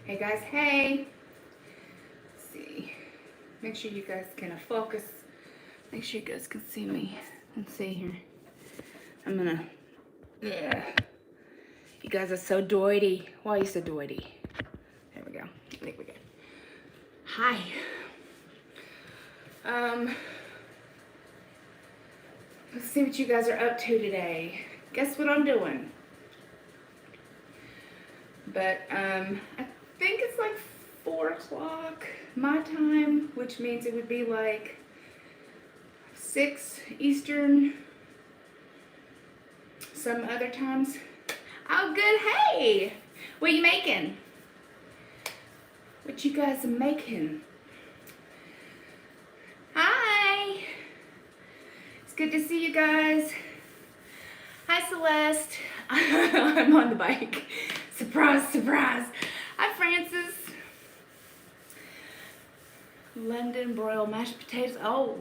Hey guys, hey. Let's see. Make sure you guys can focus. Make sure you guys can see me. Let's see here. I'm gonna, yeah. You guys are so doity. Why are you so doity? There we go. I think we're good. Hi. Let's see what you guys are up to today. Guess what I'm doing? But I think it's like 4 o'clock my time, which means it would be like 6 Eastern some other times. Oh, good. Hey, what you making? What you guys are making? Hi. It's good to see you guys. Hi, Celeste. I'm on the bike. Surprise, surprise. Hi, Francis. London broiled mashed potatoes. Oh,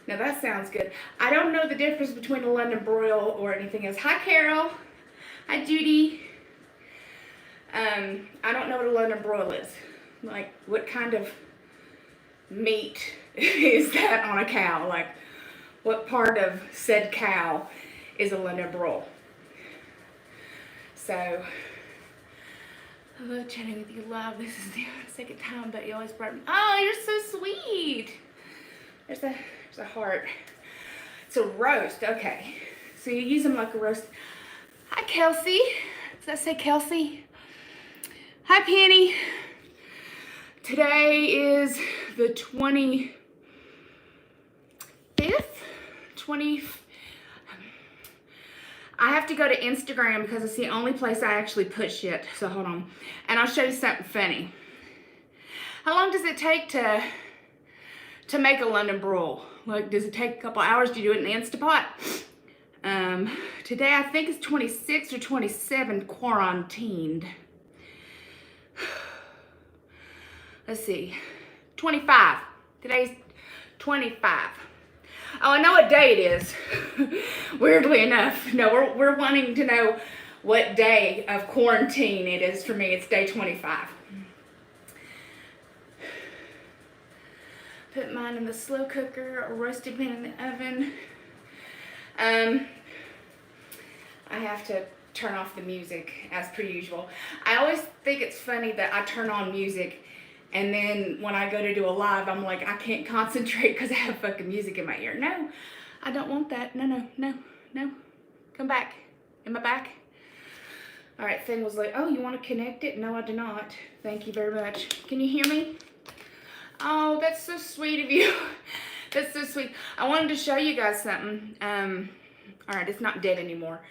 now that sounds good. I don't know the difference between a London broil or anything else. Hi, Carol. Hi, Judy. I don't know what a London broil is. Like, what kind of meat is that on a cow? Like, what part of said cow is a London broil? So, I love chatting with you live. This is the second time, but you always brought me. Oh, you're so sweet. There's a heart. It's a roast. Okay. So you use them like a roast. Hi, Kelsey. Does that say Kelsey? Hi, Penny. Today is the 25th? 20th. I have to go to Instagram because it's the only place I actually put shit. So hold on. And I'll show you something funny. How long does it take to make a London broil? Like, does it take a couple hours? Do you do it in the Instapot? Today I think it's 26 or 27 quarantined. Let's see. 25. Today's 25. Oh, I know what day it is. Weirdly enough. No, we're wanting to know what day of quarantine it is for me. It's day 25. Put mine in the slow cooker, or roasted pan in the oven. I have to turn off the music as per usual. I always think it's funny that I turn on music and then when I go to do a live, I'm like, I can't concentrate because I have fucking music in my ear. No, I don't want that. No. Come back. Am I back? All right, Finn was like, oh, you want to connect it? No, I do not. Thank you very much. Can you hear me? Oh, that's so sweet of you. That's so sweet. I wanted to show you guys something. All right, it's not dead anymore.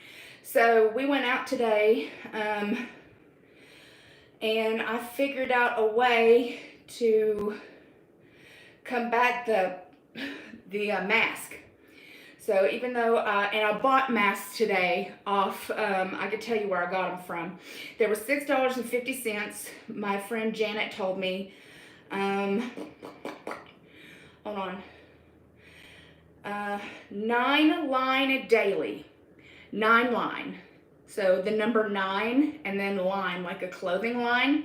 So we went out today, and I figured out a way to combat the mask. So even though, and I bought masks today off, I could tell you where I got them from. They were $6.50. My friend Janet told me, hold on, 9 line daily, 9 line. So the number 9 and then line, like a clothing line.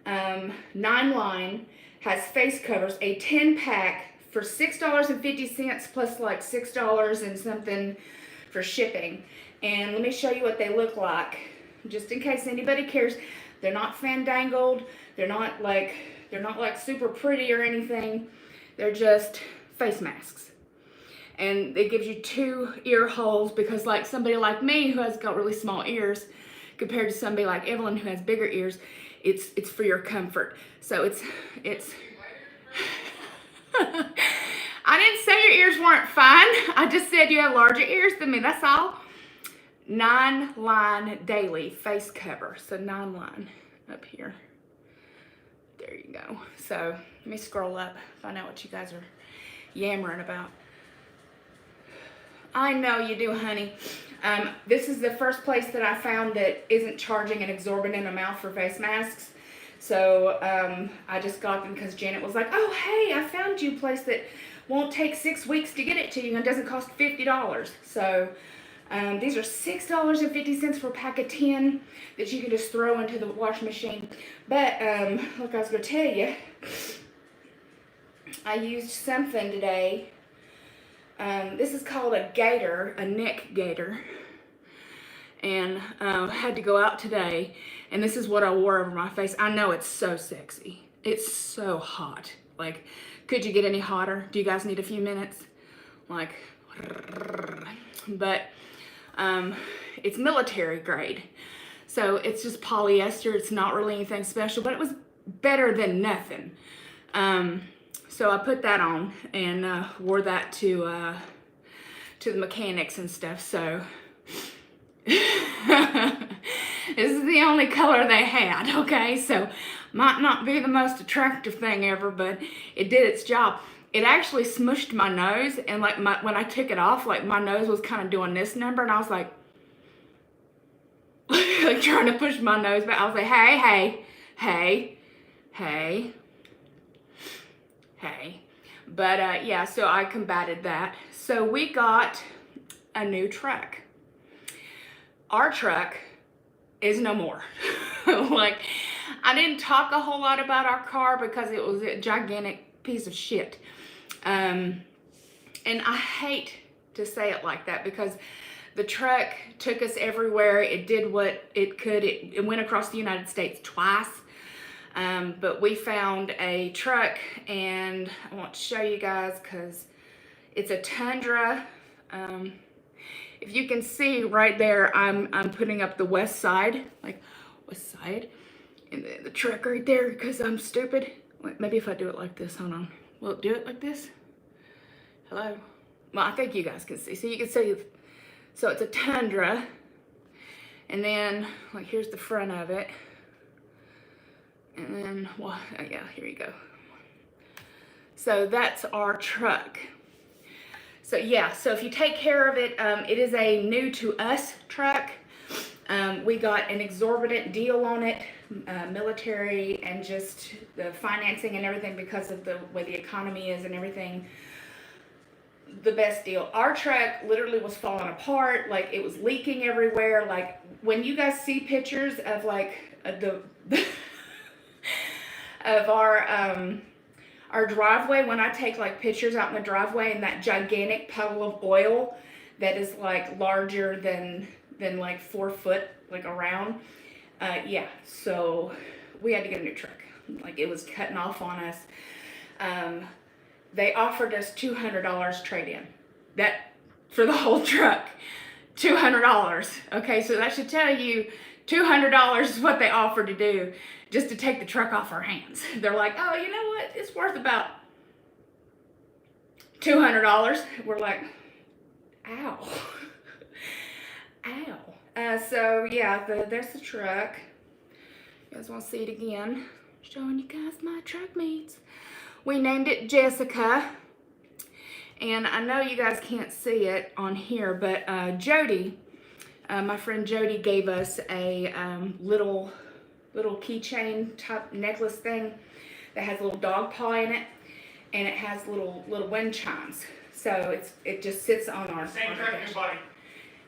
9 line has face covers, a 10-pack for $6.50 plus like $6 and something for shipping. And let me show you what they look like, just in case anybody cares. They're not fandangled. They're not like super pretty or anything. They're just face masks. And it gives you 2 ear holes because like somebody like me who has got really small ears compared to somebody like Evelyn who has bigger ears, it's for your comfort. So it's I didn't say your ears weren't fine. I just said you have larger ears than me. That's all. 9 line daily face cover. So 9 line up here. There you go. So let me scroll up, find out what you guys are yammering about. I know you do, honey. This is the first place that I found that isn't charging an exorbitant amount for face masks. So I just got them because Janet was like, oh, hey, I found you a place that won't take 6 weeks to get it to you and doesn't cost $50. So These are $6.50 for a pack of 10 that you can just throw into the washing machine. But look, I was going to tell you, I used something today. This is called a gaiter, a neck gaiter. And I had to go out today, and this is what I wore over my face. I know it's so sexy. It's so hot. Like, could you get any hotter? Do you guys need a few minutes? Like, but it's military grade. So it's just polyester. It's not really anything special, but it was better than nothing. So I put that on and wore that to the mechanics and stuff. So this is the only color they had, okay? So might not be the most attractive thing ever, but it did its job. It actually smushed my nose, and like when I took it off, like my nose was kind of doing this number, and I was like, like trying to push my nose back. I was like, hey, hey, hey, hey, hey. But yeah, so I combated that. So we got a new truck. Our truck is no more. Like, I didn't talk a whole lot about our car because it was a gigantic piece of shit. And I hate to say it like that because the truck took us everywhere. It did what it could. It went across the United States twice. But we found a truck, and I want to show you guys because it's a Tundra. If you can see right there, I'm putting up the west side, like west side, and the truck right there because I'm stupid. Wait, maybe if I do it like this, hold on. Will it do it like this? Hello? Well, I think you guys can see. So you can see, so it's a Tundra, and then like here's the front of it, and then, well, yeah, here you go. So that's our truck. So yeah, so if you take care of it, it is a new to us truck. We got an exorbitant deal on it, military and just the financing and everything because of the way the economy is and everything. The best deal. Our truck literally was falling apart, like it was leaking everywhere. Like when you guys see pictures of like of our driveway, when I take like pictures out in the driveway and that gigantic puddle of oil that is like larger than like 4 foot, like around, yeah, so we had to get a new truck. Like it was cutting off on us. They offered us $200 trade-in, that for the whole truck, $200. Okay, so that should tell you $200 is what they offered to do just to take the truck off our hands. They're like, oh, you know what? It's worth about $200. We're like, ow. Ow. So yeah, there's the truck. You guys want to see it again? Showing you guys my truck meets. We named it Jessica. And I know you guys can't see it on here, but Jody, my friend Jody, gave us a little keychain type necklace thing that has a little dog paw in it, and it has little wind chimes. So it just sits on our same truck, new body.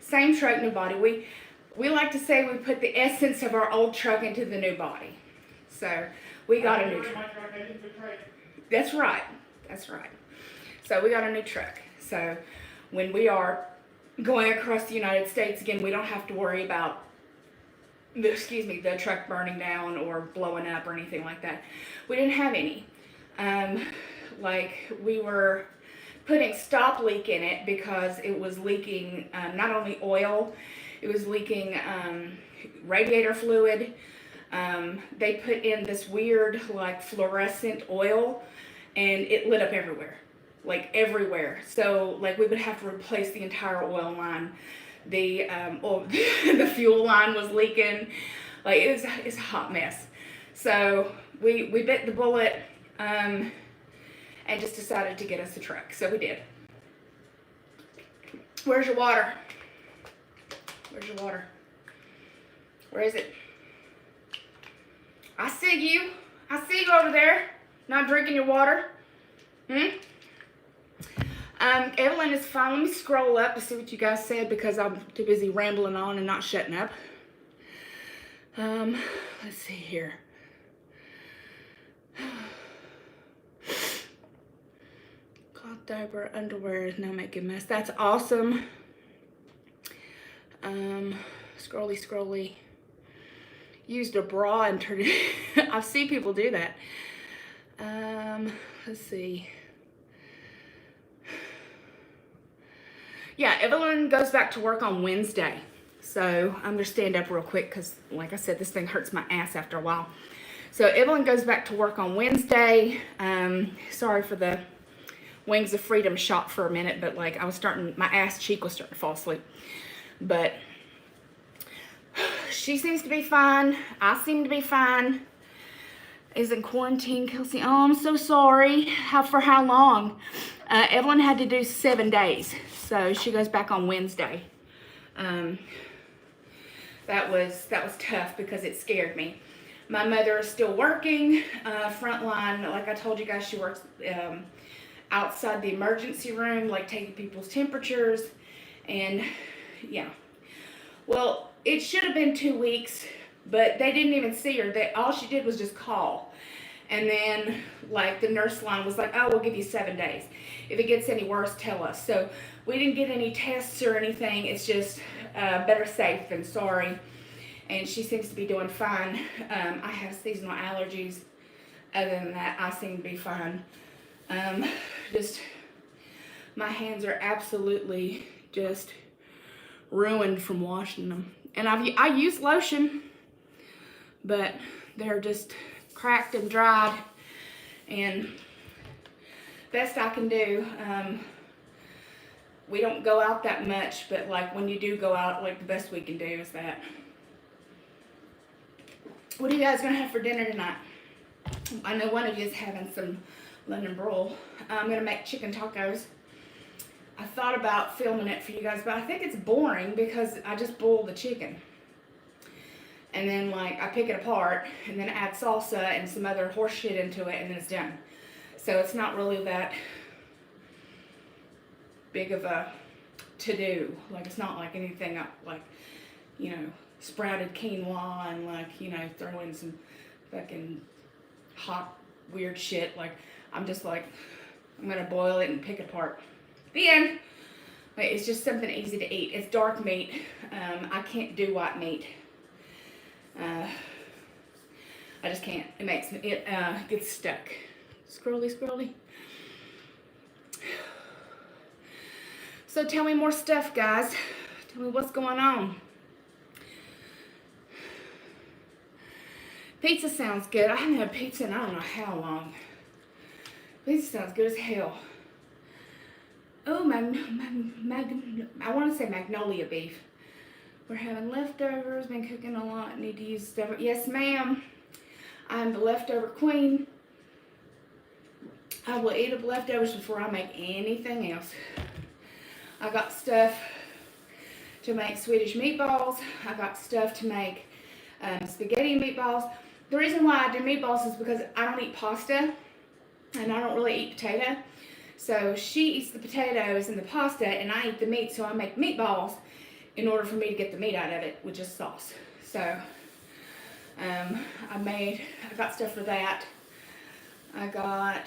Same truck, new body. We like to say we put the essence of our old truck into the new body. So we got a new truck. That's right. That's right. So we got a new truck. So when we are going across the United States again, we don't have to worry about the truck burning down or blowing up or anything like that. We didn't have any. Like we were putting stop leak in it because it was leaking not only oil, it was leaking radiator fluid. They put in this weird like fluorescent oil, and it lit up everywhere, like everywhere. So like we would have to replace the entire oil line. The the fuel line was leaking. Like it's a hot mess. So we bit the bullet and just decided to get us a truck. So we did. Where's your water? Where's your water? Where is it? I see you. I see you over there. Not drinking your water. Evelyn is fine. Let me scroll up to see what you guys said because I'm too busy rambling on and not shutting up. Let's see here. Cloth diaper, underwear is now making a mess. That's awesome. Scrolly. Used a bra and turned it. I've seen people do that. Let's see. Yeah, Evelyn goes back to work on Wednesday. So I'm gonna stand up real quick because, like I said, this thing hurts my ass after a while. So Evelyn goes back to work on Wednesday. Sorry for the Wings of Freedom shot for a minute, but like my ass cheek was starting to fall asleep. But she seems to be fine. I seem to be fine. Is in quarantine, Kelsey. Oh, I'm so sorry. For how long? Evelyn had to do 7 days. So she goes back on Wednesday. That was tough because it scared me. My mother is still working, frontline. Like I told you guys, she works outside the emergency room, like taking people's temperatures. And yeah. Well, it should have been 2 weeks, but they didn't even see her. All she did was just call. And then like the nurse line was like, oh, we'll give you 7 days. If it gets any worse, tell us. So we didn't get any tests or anything. It's just better safe than sorry. And she seems to be doing fine. I have seasonal allergies. Other than that, I seem to be fine. Just my hands are absolutely just ruined from washing them. And I use lotion, but they're just cracked and dried. And best I can do. We don't go out that much, but like when you do go out, like the best we can do is that. What are you guys gonna have for dinner tonight? I know one of you is having some London broil. I'm gonna make chicken tacos. I thought about filming it for you guys, but I think it's boring because I just boil the chicken. And then like I pick it apart and then add salsa and some other horse shit into it and then it's done. So it's not really that big of a to-do. Like it's not like anything like, you know, sprouted quinoa and like, you know, throw in some fucking hot weird shit. Like I'm just like, I'm gonna boil it and pick it apart. The end. Wait, it's just something easy to eat. It's dark meat. I can't do white meat. I just can't. It gets stuck. Scrolly. So tell me more stuff, guys. Tell me what's going on. Pizza sounds good. I haven't had pizza in I don't know how long. Pizza sounds good as hell. Oh, I want to say magnolia beef. We're having leftovers. Been cooking a lot. Need to use stuff. Yes, ma'am. I'm the leftover queen. I will eat up leftovers before I make anything else. I got stuff to make Swedish meatballs. I got stuff to make spaghetti meatballs. The reason why I do meatballs is because I don't eat pasta and I don't really eat potato. So she eats the potatoes and the pasta and I eat the meat, so I make meatballs in order for me to get the meat out of it with just sauce. So I got stuff for that. I got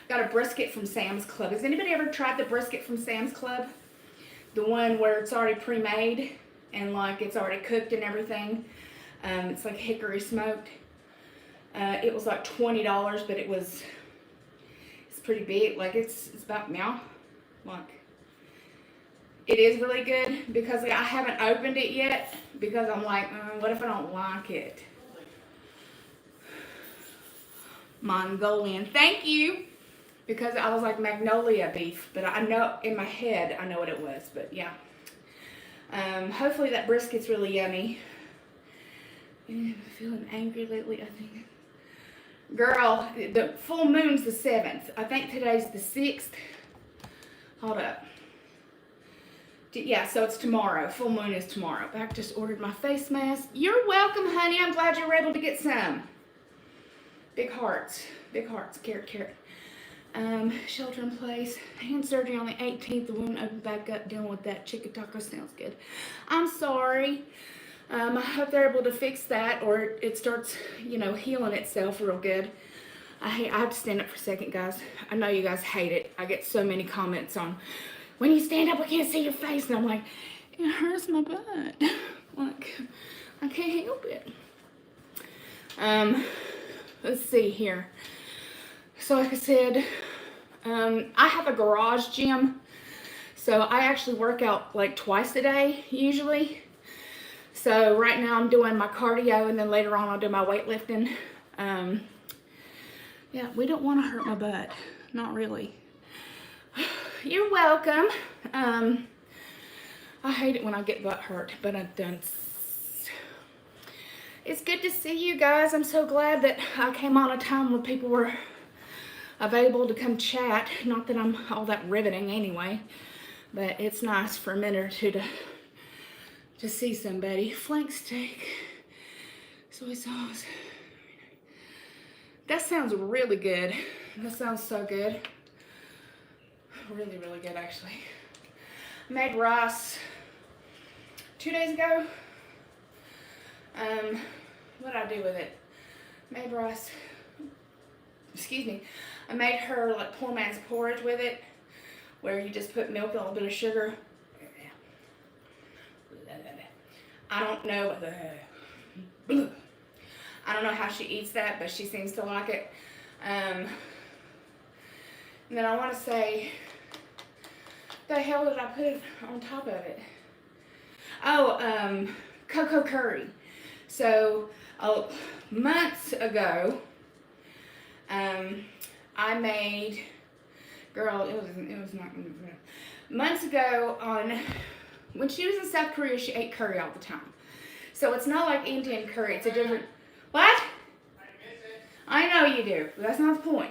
got a brisket from Sam's Club. Has anybody ever tried the brisket from Sam's Club? The one where it's already pre-made and like it's already cooked and everything. It's like hickory smoked. It was like $20, but it's pretty big. Like it's about meow. Like it is really good because like, I haven't opened it yet because I'm like, what if I don't like it? Mongolian, thank you. Because I was like magnolia beef, but I know in my head I know what it was. But yeah, hopefully that brisket's really yummy. I'm feeling angry lately, I think. Girl, the full moon's the 7th. I think today's the 6th. Hold up. Yeah, so it's tomorrow. Full moon is tomorrow. Back just ordered my face mask. You're welcome, honey. I'm glad you were able to get some. Big hearts, carrot, carrot. Shelter in place, hand surgery on the 18th. The wound opened back up, dealing with that. Chicken taco sounds good. I'm sorry. I hope they're able to fix that, or it starts, you know, healing itself real good. I have to stand up for a second, guys. I know you guys hate it. I get so many comments on, when you stand up, I can't see your face. And I'm like, it hurts my butt. Like, I can't help it. Let's see here. So like I said, I have a garage gym. So I actually work out like twice a day, usually. So right now I'm doing my cardio, and then later on I'll do my weightlifting. Yeah, we don't want to hurt my butt. Not really. You're welcome. I hate it when I get butt hurt, but I've done. It's good to see you guys. I'm so glad that I came on a time when people were available to come chat. Not that I'm all that riveting anyway, but it's nice for a minute or two to see somebody. Flank steak, soy sauce. That sounds really good. That sounds so good. Really, really good, actually. I made rice 2 days ago. What did I do with it? Made rice. Excuse me. I made her like poor man's porridge with it, where you just put milk and a little bit of sugar. I don't know. I don't know how she eats that, but she seems to like it. And then I want to say, the hell did I put on top of it? Oh, cocoa curry. So, months ago, I made, girl, it was not, months ago when she was in South Korea, she ate curry all the time. So it's not like Indian curry, it's a different, what? I know you do, but that's not the point.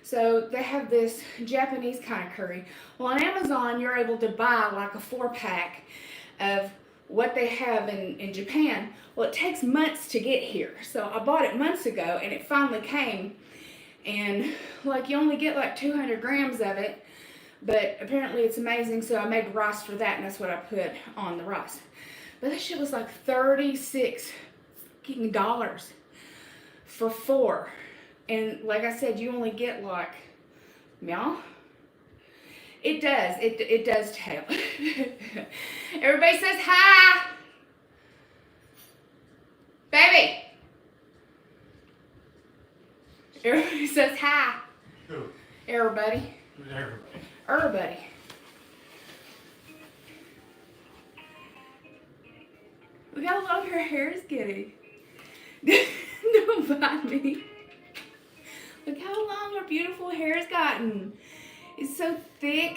So they have this Japanese kind of curry. Well, on Amazon, you're able to buy like a 4-pack of what they have in Japan. Well, it takes months to get here. So I bought it months ago, and it finally came. And like you only get like 200 grams of it, but apparently it's amazing. So I made rice for that, and that's what I put on the rice. But that shit was like $36 for 4. And like I said, you only get like, yeah, it does tell. Everybody says hi. Baby. Everybody says hi. Who? Everybody. Everybody. Look how long her hair is getting. Don't bite me. Look how long her beautiful hair's gotten. It's so thick.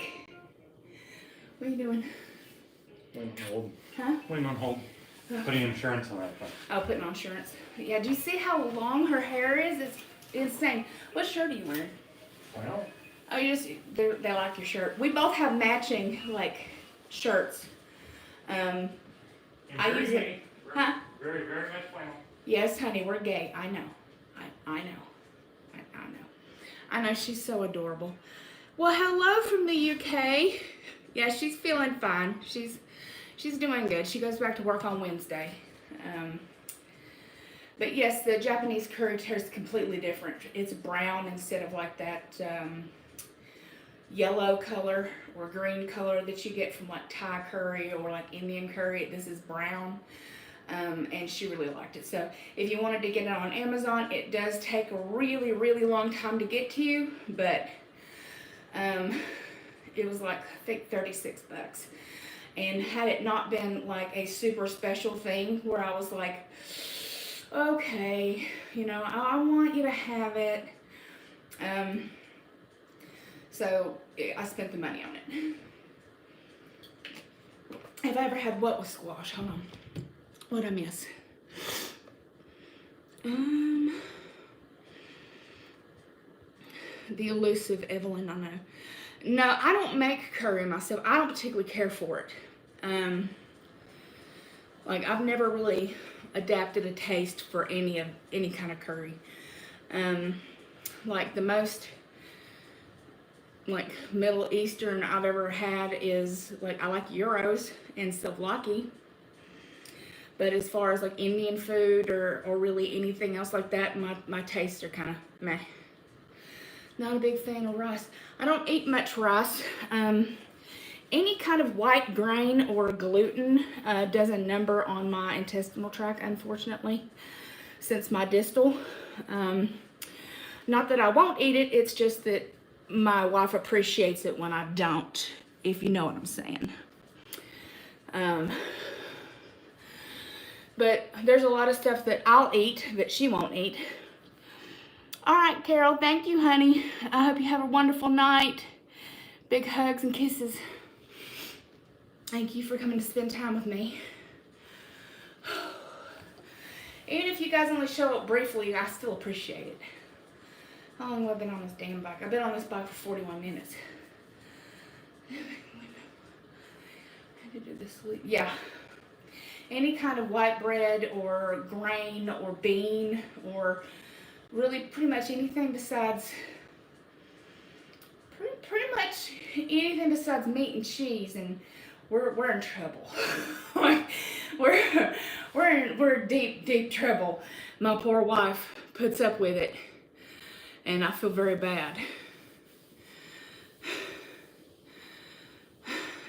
What are you doing? Putting on hold. Huh? Putting on hold. Putting insurance on that thing. Oh, putting on insurance. Yeah, do you see how long her hair is? It's insane. What shirt are you wearing? Well. Oh, they like your shirt. We both have matching, like, shirts. I use it. Huh? Very, very much flannel. Yes, honey, we're gay. I know. I know. I know, she's so adorable. Well, hello from the UK. Yeah, she's feeling fine. She's doing good. She goes back to work on Wednesday. But yes, the Japanese curry tastes completely different. It's brown instead of like that yellow color or green color that you get from like Thai curry or like Indian curry. This is brown. And she really liked it. So if you wanted to get it on Amazon, it does take a really, really long time to get to you, but it was like, I think $36. And had it not been like a super special thing where I was like, okay, you know, I want you to have it. So I spent the money on it. Have I ever had what with squash? Hold on. What'd I miss? The elusive Evelyn, I know. No, I don't make curry myself. I don't particularly care for it. Like, I've never really adapted a taste for any kind of curry. Like the most like Middle Eastern I've ever had is like, I like gyros and souvlaki. But as far as like Indian food or really anything else like that, my tastes are kind of meh. Not a big fan of rice. I don't eat much rice. Any kind of white grain or gluten does a number on my intestinal tract, unfortunately, since my distal. Not that I won't eat it, it's just that my wife appreciates it when I don't, if you know what I'm saying. But there's a lot of stuff that I'll eat that she won't eat. All right, Carol, thank you, honey. I hope you have a wonderful night. Big hugs and kisses. Thank you for coming to spend time with me. Even if you guys only show up briefly, I still appreciate it. How long have I been on this damn bike? I've been on this bike for 41 minutes. I had to do this sleep. Yeah. Any kind of white bread or grain or bean or really pretty much anything besides pretty much anything besides meat and cheese, and we're in trouble. Like, we're in deep trouble. My poor wife puts up with it, and I feel very bad.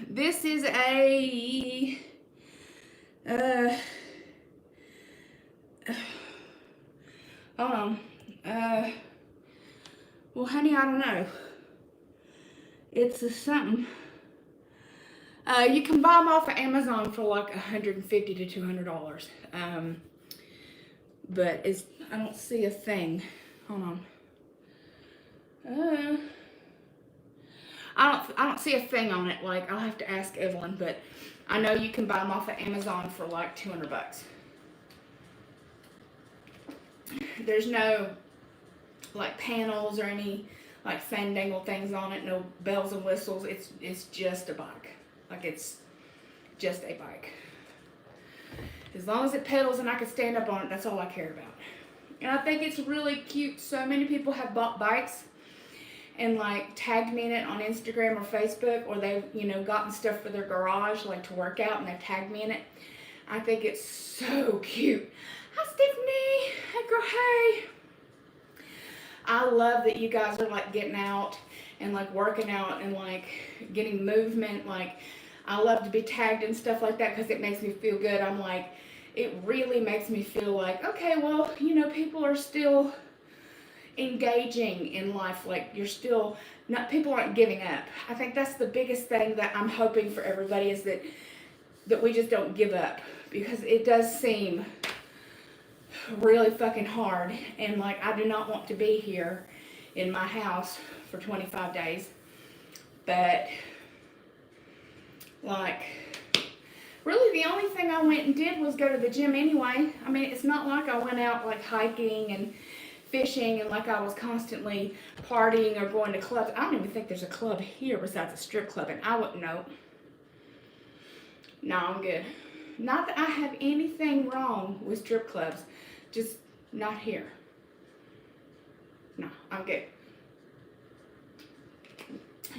This is a hold on. Well, honey, I don't know. It's a something. You can buy them off of Amazon for like $150 to $200. But I don't see a thing. Hold on. I don't see a thing on it. Like, I'll have to ask Evelyn, but I know you can buy them off of Amazon for like $200. There's no like panels or any like fandangle things on it, no bells and whistles. It's just a bike. Like, it's just a bike. As long as it pedals and I can stand up on it, that's all I care about. And I think it's really cute. So many people have bought bikes and like tagged me in it on Instagram or Facebook, or they've, gotten stuff for their garage, like to work out, and they've tagged me in it. I think it's so cute. Hi, Stephanie. Hey, girl, hey. I love that you guys are like getting out and like working out and like getting movement. Like, I love to be tagged and stuff like that because it makes me feel good. I'm like, it really makes me feel like, okay, well, people are still engaging in life. Like, people aren't giving up. I think that's the biggest thing that I'm hoping for everybody, is that we just don't give up, because it does seem really fucking hard. And like, I do not want to be here in my house for 25 days. But like, really the only thing I went and did was go to the gym anyway. I mean, it's not like I went out like hiking and fishing and like I was constantly partying or going to clubs. I don't even think there's a club here besides a strip club, and I wouldn't know. No, I'm good. Not that I have anything wrong with strip clubs, just not here. No, I'm good.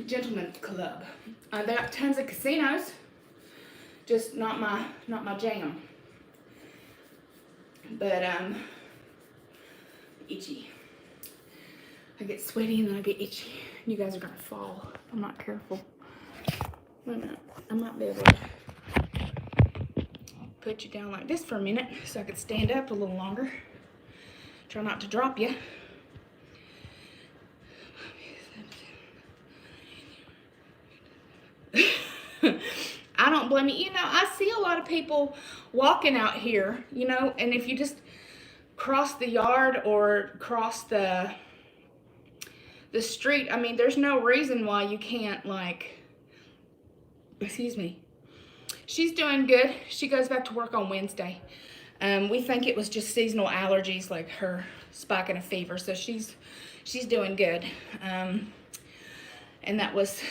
Gentlemen's club. They got tons of casinos, just not my jam. But itchy. I get sweaty and then I get itchy. You guys are gonna fall if I'm not careful. Wait a minute. I might be able to put you down like this for a minute so I could stand up a little longer. Try not to drop you. I don't blame you. I see a lot of people walking out here, and if you just cross the yard or cross the street, I mean, there's no reason why you can't, like, excuse me. She's doing good. She goes back to work on Wednesday. We think it was just seasonal allergies, like her spiking a fever, so she's doing good. And that was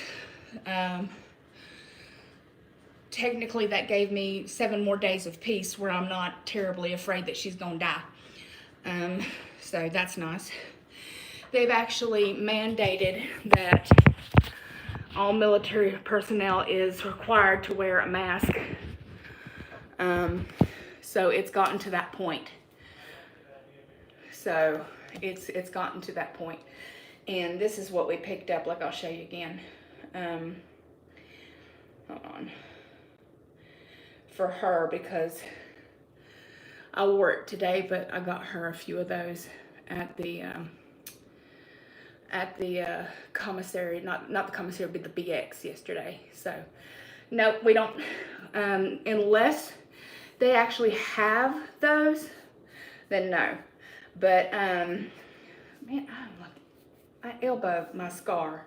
technically that gave me 7 more days of peace where I'm not terribly afraid that she's gonna die. So that's nice. They've actually mandated that all military personnel is required to wear a mask. So it's gotten to that point. So it's gotten to that point. And this is what we picked up, like I'll show you again. Hold on. For her, because I wore it today, but I got her a few of those at the commissary, not the commissary, but the BX yesterday. So no, we don't, unless they actually have those, then no. But man, my elbow, my scar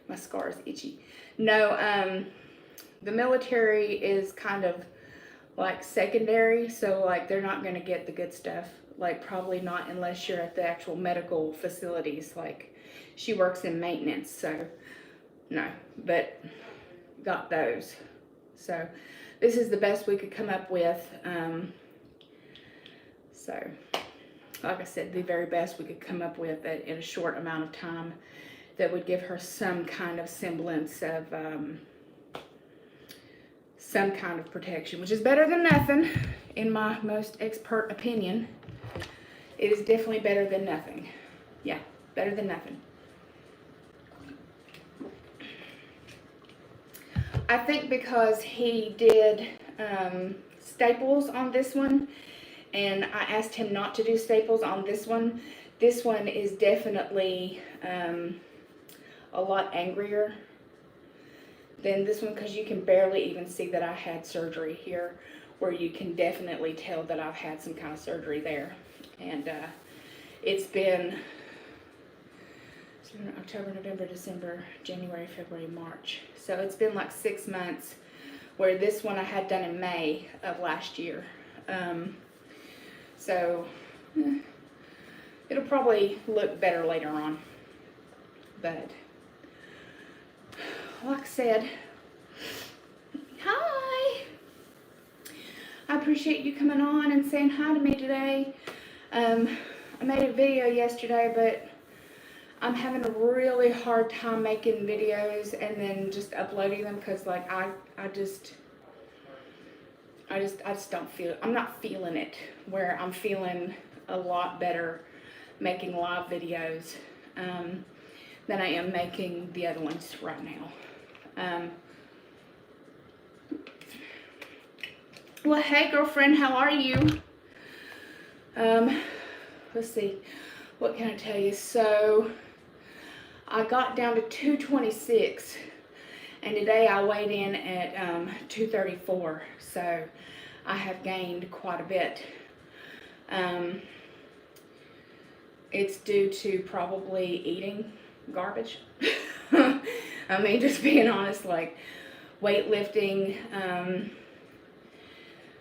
is itchy. No, the military is kind of like secondary, so like they're not going to get the good stuff, like probably not unless you're at the actual medical facilities. Like she works in maintenance, so no, but got those. So this is the best we could come up with. So like I said, the very best we could come up with in a short amount of time that would give her some kind of semblance of some kind of protection, which is better than nothing, in my most expert opinion. It is definitely better than nothing. Yeah, better than nothing. I think because he did staples on this one, and I asked him not to do staples on this one is definitely a lot angrier than this one, because you can barely even see that I had surgery here, where you can definitely tell that I've had some kind of surgery there. And it's been October, November, December, January, February, March. So it's been like 6 months, where this one I had done in May of last year. So it'll probably look better later on. But like I said, hi. I appreciate you coming on and saying hi to me today. I made a video yesterday, but I'm having a really hard time making videos and then just uploading them, because like I just don't feel, I'm not feeling it, where I'm feeling a lot better making live videos than I am making the other ones right now. Well, hey girlfriend, how are you? Let's see, what can I tell you? So I got down to 226, and today I weighed in at 234, so I have gained quite a bit. It's due to probably eating garbage. I mean, just being honest, like weightlifting,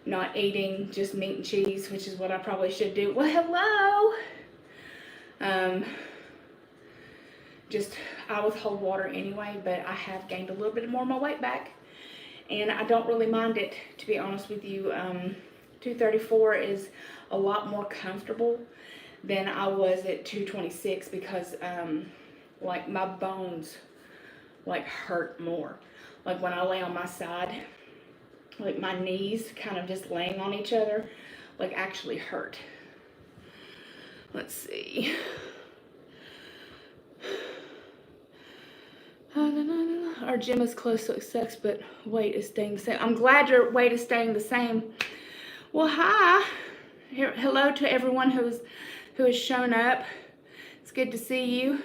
not eating just meat and cheese, which is what I probably should do. Well, hello. I withhold water anyway, but I have gained a little bit more of my weight back, and I don't really mind it, to be honest with you. 234 is a lot more comfortable than I was at 226, because like my bones like hurt more. Like when I lay on my side, like my knees kind of just laying on each other like actually hurt. Let's see. Our gym is closed, so it sucks, but weight is staying the same. I'm glad your weight is staying the same. Well, hi. Hello to everyone who has shown up. It's good to see you.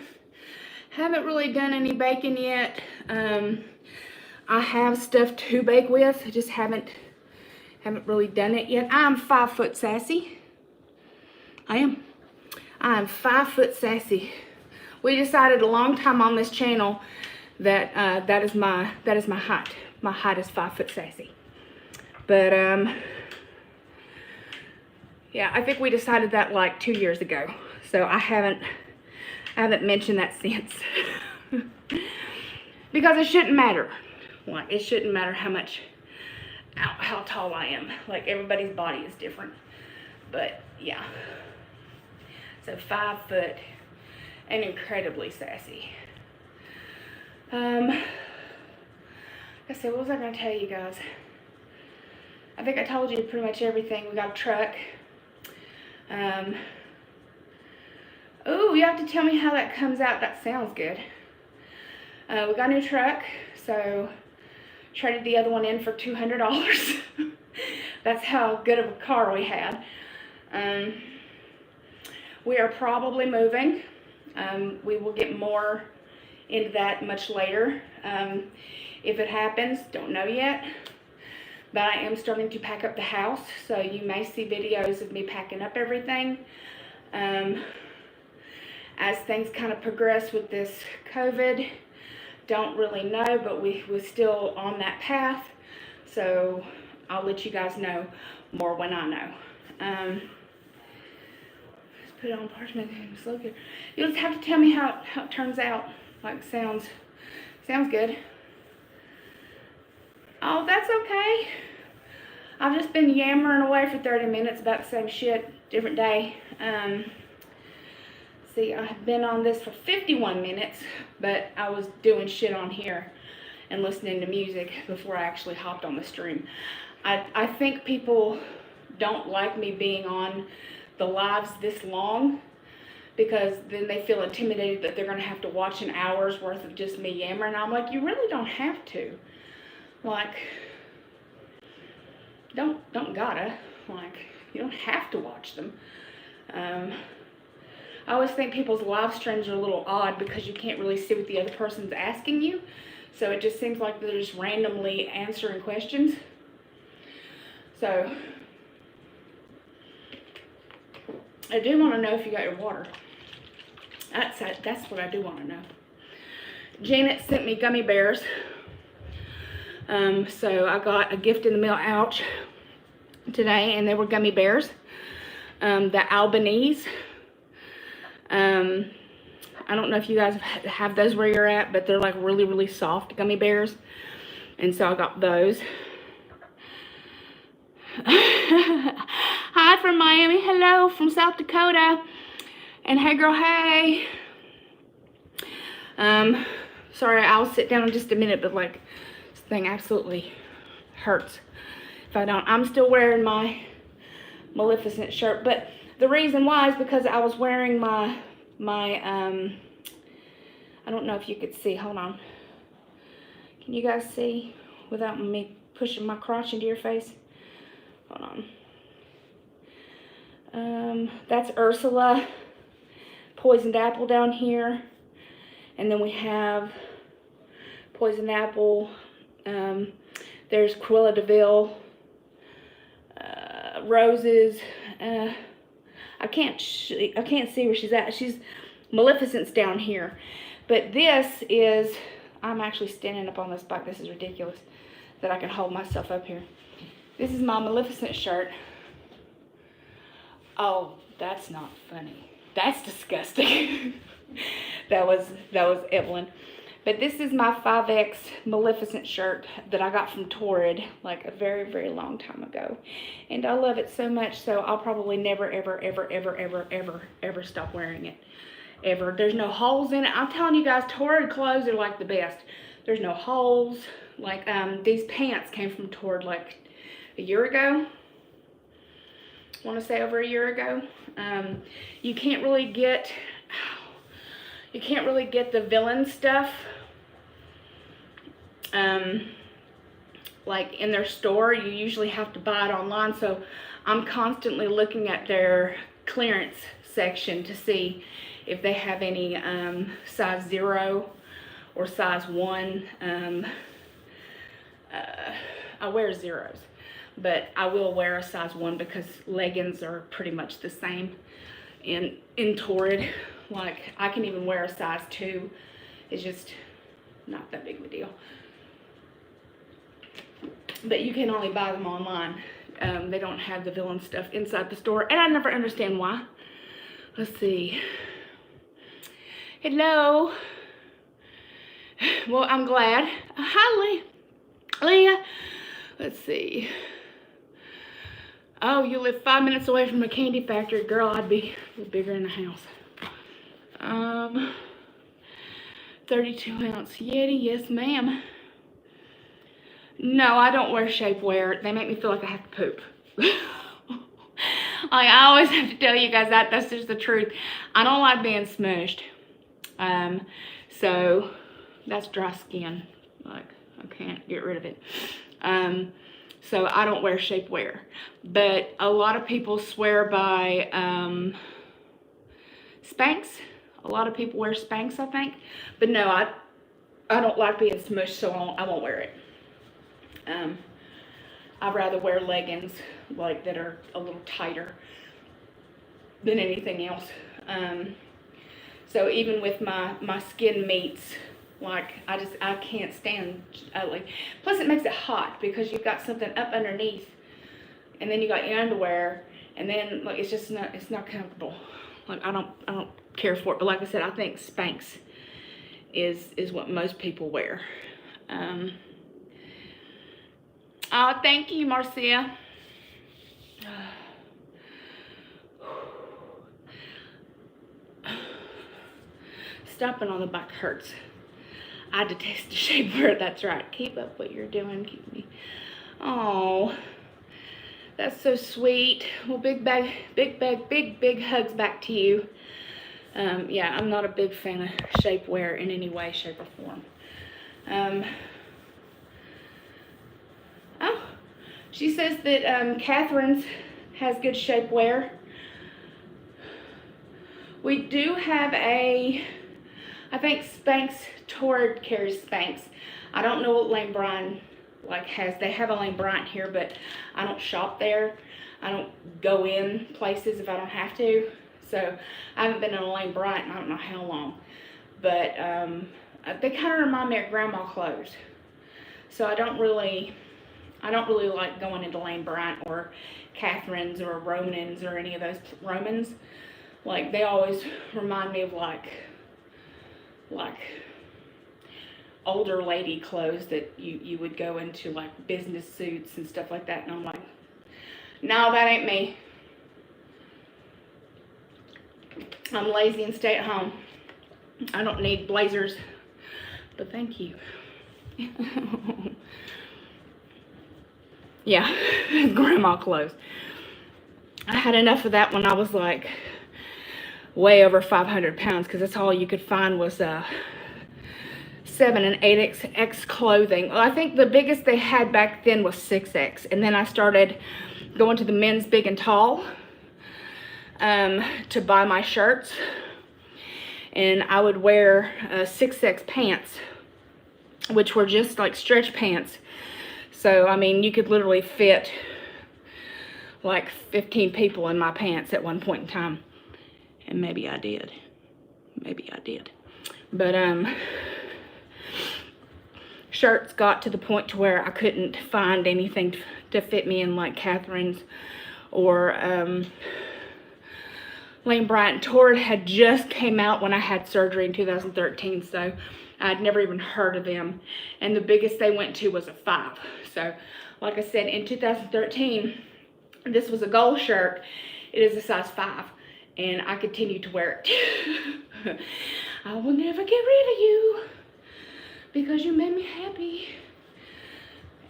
Haven't really done any baking yet. I have stuff to bake with. I just haven't really done it yet. I'm 5 foot sassy. I am 5 foot sassy. We decided a long time on this channel that that is my height. My height is 5 foot sassy. But yeah, I think we decided that like 2 years ago. So I haven't mentioned that since. Because it shouldn't matter. Like, it shouldn't matter how tall I am. Like, everybody's body is different. But yeah. So 5 foot and incredibly sassy. Like I said, what was I going to tell you guys? I think I told you pretty much everything. We got a truck. Oh, you have to tell me how that comes out. That sounds good. We got a new truck, so traded the other one in for $200. That's how good of a car we had. We are probably moving. We will get more into that much later. If it happens, don't know yet. But I am starting to pack up the house, so you may see videos of me packing up everything. As things kind of progress with this COVID, don't really know, but we're still on that path. So I'll let you guys know more when I know. Let's put it on parchment and slow here. You'll just have to tell me how it turns out. Like sounds good. Oh, that's okay. I've just been yammering away for 30 minutes about the same shit, different day. See, I've been on this for 51 minutes, but I was doing shit on here and listening to music before I actually hopped on the stream. I think people don't like me being on the lives this long, because then they feel intimidated that they're going to have to watch an hour's worth of just me yammering. I'm like, you really don't have to. Like, don't gotta. Like, you don't have to watch them. I always think people's live streams are a little odd because you can't really see what the other person's asking you. So it just seems like they're just randomly answering questions. So I do want to know if you got your water. That's what I do want to know. Janet sent me gummy bears. So I got a gift in the mail, ouch, today, and they were gummy bears. The Albanese. I don't know if you guys have those where you're at, but they're like really, really soft gummy bears. And so I got those. Hi from Miami. Hello from South Dakota. And hey girl, hey. Sorry, I'll sit down in just a minute, but like this thing absolutely hurts if I don't. I'm still wearing my Maleficent shirt, but the reason why is because I was wearing my I don't know if you could see, hold on. Can you guys see without me pushing my crotch into your face? Hold on. That's Ursula, Poisoned Apple down here. And then we have Poisoned Apple. There's Cruella de Vil, Roses. I can't see where she's at. She's Maleficent's down here. But this is, I'm actually standing up on this bike. This is ridiculous that I can hold myself up here. This is my Maleficent shirt. Oh, that's not funny. That's disgusting. that was Evelyn. But this is my 5X Maleficent shirt that I got from Torrid like a very, very long time ago. And I love it so much, so I'll probably never, ever, ever, ever, ever, ever, ever stop wearing it. Ever. There's no holes in it. I'm telling you guys, Torrid clothes are like the best. There's no holes. Like, these pants came from Torrid like a year ago. I want to say over a year ago. You can't really get the villain stuff like in their store. You usually have to buy it online, so I'm constantly looking at their clearance section to see if they have any size 0 or size 1. I wear 0s, but I will wear a size 1 because leggings are pretty much the same in Torrid. Like, I can even wear a size 2. It's just not that big of a deal. But you can only buy them online. They don't have the villain stuff inside the store, and I never understand why. Let's see. Hello. Well, I'm glad. Hi, Leah. Let's see. Oh, you live 5 minutes away from a candy factory. Girl, I'd be bigger in the house. 32-ounce Yeti, yes ma'am. No, I don't wear shapewear. They make me feel like I have to poop. I always have to tell you guys that. That's just the truth. I don't like being smushed. So that's dry skin. Like, I can't get rid of it. So I don't wear shapewear. But a lot of people swear by Spanx. A lot of people wear Spanx, I think. But no, I don't like being smushed, so I won't wear it. I'd rather wear leggings like that are a little tighter than anything else. So even with my skin meats, like I can't stand like. Plus it makes it hot because you've got something up underneath, and then you got your underwear, and then like it's not comfortable. Like I don't care for it. But like I said, I think Spanx is what most people wear. Oh, thank you, Marcia. Stopping on the back hurts. I detest the shapewear. That's right. Keep up what you're doing. Keep me. Oh, that's so sweet. Well, big hugs back to you. Yeah, I'm not a big fan of shapewear in any way, shape, or form. Oh, she says that Catherine's has good shapewear. We do have I think Spanx Torrid carries Spanx. I don't know what Lane Bryant has. They have a Lane Bryant here, but I don't shop there. I don't go in places if I don't have to. So I haven't been in a Lane Bryant in I don't know how long. But they kind of remind me of grandma clothes. So I don't really like going into Lane Bryant or Catherine's or Roman's or any of those Romans. Like they always remind me of like older lady clothes that you would go into, like business suits and stuff like that. And I'm like, no, that ain't me. I'm lazy and stay at home. I don't need blazers, but thank you. Yeah, grandma clothes. I had enough of that when I was like way over 500 pounds, because that's all you could find was 7 and 8X clothing. Well, I think the biggest they had back then was 6X, and then I started going to the men's big and tall to buy my shirts, and I would wear 6X pants, which were just like stretch pants. So I mean, you could literally fit like 15 people in my pants at one point in time. And maybe I did. But shirts got to the point to where I couldn't find anything to fit me in, like Catherine's or Lane Bryant. Torrid had just came out when I had surgery in 2013, so I'd never even heard of them. And the biggest they went to was a 5. So like I said, in 2013, this was a gold shirt. It is a size 5. And I continue to wear it. I will never get rid of you because you made me happy.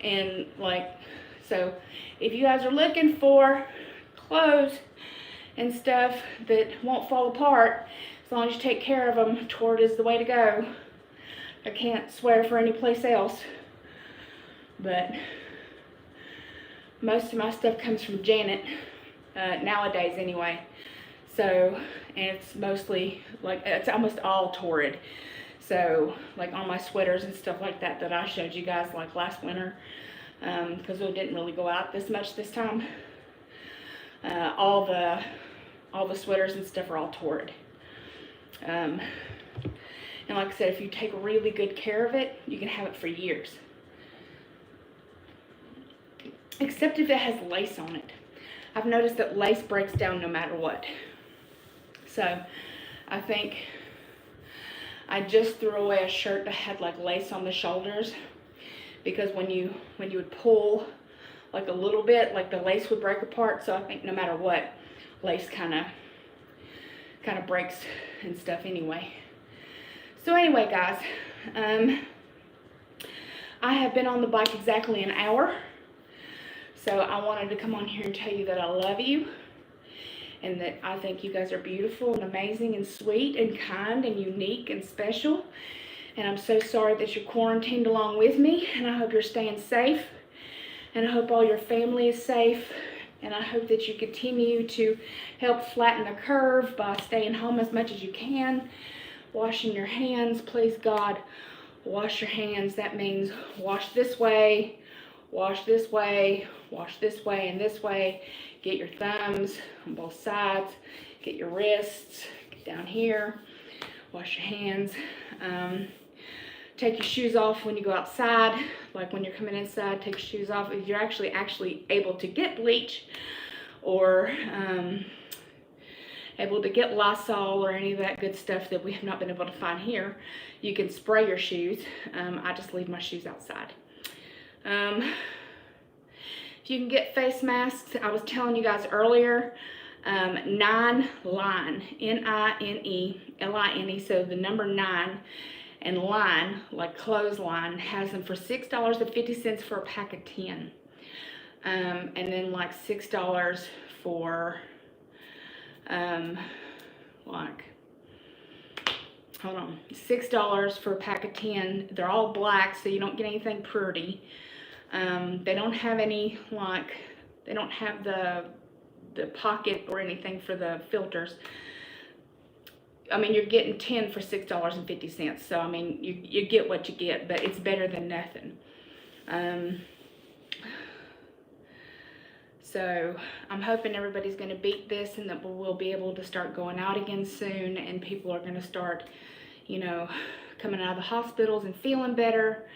And like, so if you guys are looking for clothes and stuff that won't fall apart, as long as you take care of them, Torrid is the way to go. I can't swear for any place else, but most of my stuff comes from Janet, nowadays anyway. So, and it's mostly, like, it's almost all Torrid. So, like on my sweaters and stuff like that I showed you guys like last winter, because we didn't really go out this much this time. All the sweaters and stuff are all Torrid. And like I said, if you take really good care of it, you can have it for years. Except if it has lace on it. I've noticed that lace breaks down no matter what. So I think I just threw away a shirt that had like lace on the shoulders, because when you would pull like a little bit, like the lace would break apart. So I think no matter what, lace kind of breaks and stuff anyway. So anyway, guys, I have been on the bike exactly an hour. So I wanted to come on here and tell you that I love you, and that I think you guys are beautiful and amazing and sweet and kind and unique and special. And I'm so sorry that you're quarantined along with me, and I hope you're staying safe, and I hope all your family is safe, and I hope that you continue to help flatten the curve by staying home as much as you can, washing your hands. Please God, wash your hands. That means wash this way, wash this way, wash this way and this way. Get your thumbs on both sides, get your wrists, get down here, wash your hands. Take your shoes off when you go outside, like when you're coming inside, take your shoes off. If you're actually able to get bleach or able to get Lysol or any of that good stuff that we have not been able to find here, you can spray your shoes. I just leave my shoes outside. If you can get face masks, I was telling you guys earlier, 9 line, N-I-N-E-L-I-N-E, so the number 9 and line, like clothesline, has them for $6.50 for a pack of 10. And then like $6 for, $6 for a pack of 10. They're all black, so you don't get anything pretty. They don't have any, like, they don't have the pocket or anything for the filters. I mean, you're getting 10 for $6.50. So, I mean, you get what you get, but it's better than nothing. So, I'm hoping everybody's going to beat this and that we'll be able to start going out again soon, and people are going to start, you know, coming out of the hospitals and feeling better.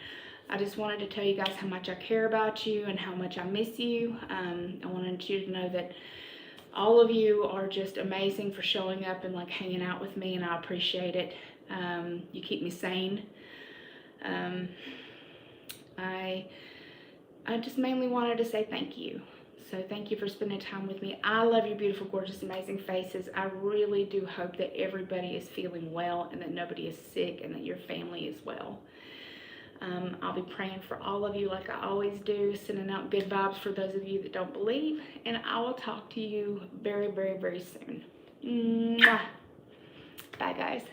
I just wanted to tell you guys how much I care about you and how much I miss you. I wanted you to know that all of you are just amazing for showing up and like hanging out with me, and I appreciate it. You keep me sane. I just mainly wanted to say thank you. So thank you for spending time with me. I love your beautiful, gorgeous, amazing faces. I really do hope that everybody is feeling well and that nobody is sick and that your family is well. I'll be praying for all of you like I always do, sending out good vibes for those of you that don't believe, and I will talk to you very, very, very soon. Mwah. Bye, guys.